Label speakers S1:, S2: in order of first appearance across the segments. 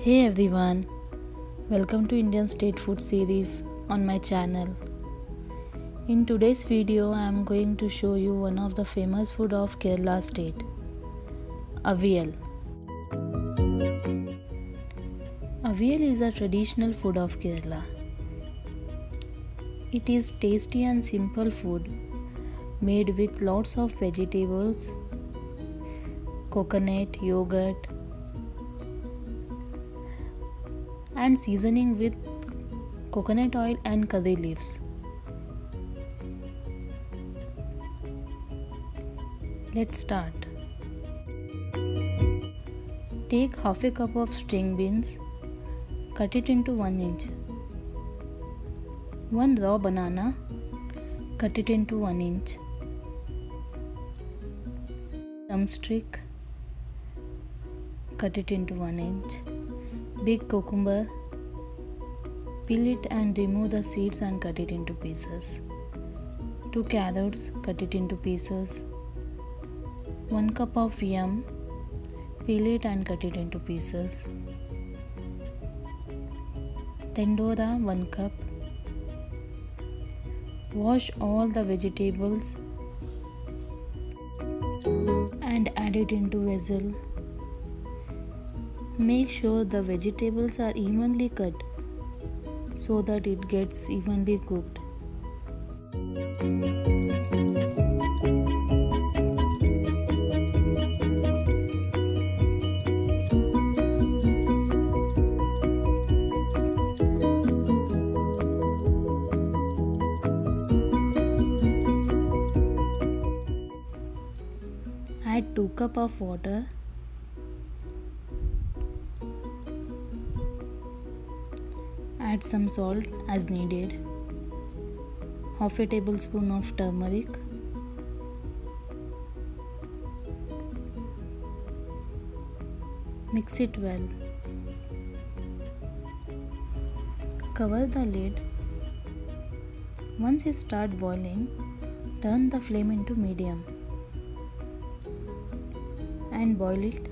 S1: Hey everyone, welcome to Indian State Food series on my channel. In today's video, I am going to show you one of the famous food of Kerala state, Avial. Avial is a traditional food of Kerala. It is tasty and simple food made with lots of vegetables, coconut, yogurt, and seasoning with coconut oil and curry leaves. Let's start. Take half a cup of string beans, cut it into 1 inch. 1 raw banana, cut it into 1 inch. Drumstick, cut it into 1 inch. Big cucumber, peel it and remove the seeds and cut it into pieces. 2 carrots, cut it into pieces. 1 cup of yam, peel it and cut it into pieces. Tindora 1 cup. Wash all the vegetables and add it into vessel. Make sure the vegetables are evenly cut so that it gets evenly cooked. Add 2 cups of water. Add some salt as needed. Half a tablespoon of turmeric. Mix it well. Cover the lid. Once it starts boiling, turn the flame into medium and boil it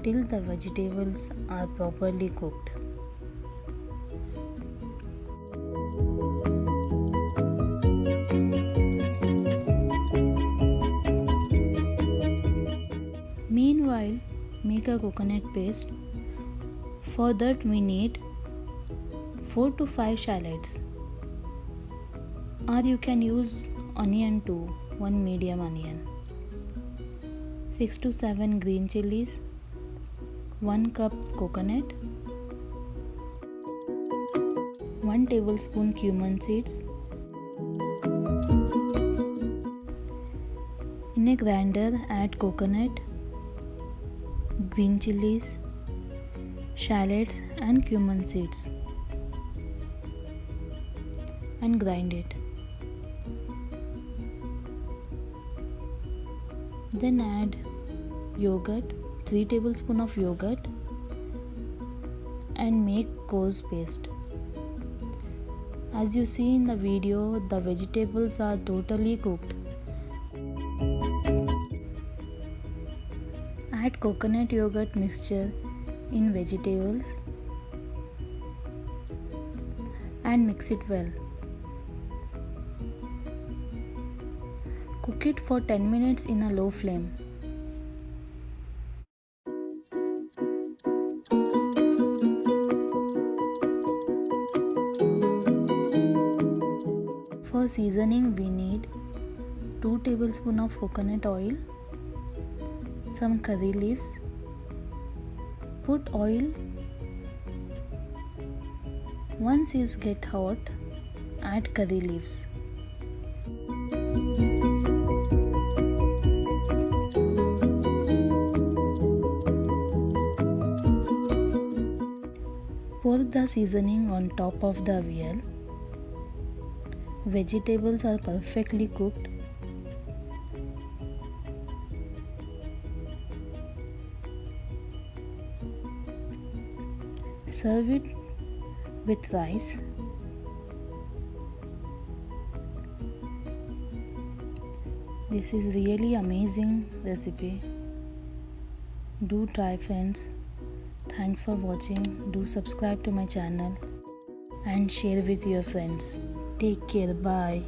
S1: till the vegetables are properly cooked. Meanwhile, make a coconut paste. For that we need 4 to 5 shallots, or you can use onion too, 1 medium onion. 6 to 7 green chilies, 1 cup coconut, 1 tablespoon cumin seeds. In a grinder, add coconut, green chilies, shallots and cumin seeds and grind it. Then add yogurt, 3 tablespoons of yogurt, and make coarse paste. As you see in the video, the vegetables are totally cooked. Add coconut yogurt mixture in vegetables and mix it well. Cook it for 10 minutes in a low flame. For seasoning, we need 2 tablespoons of coconut oil, some curry leaves. Put oil. Once it gets hot, add curry leaves. Pour the seasoning on top of the avial. Vegetables are perfectly cooked. Serve it with rice. This is really amazing recipe. Do try, friends. Thanks for watching. Do subscribe to my channel and share with your friends. Take care. Bye.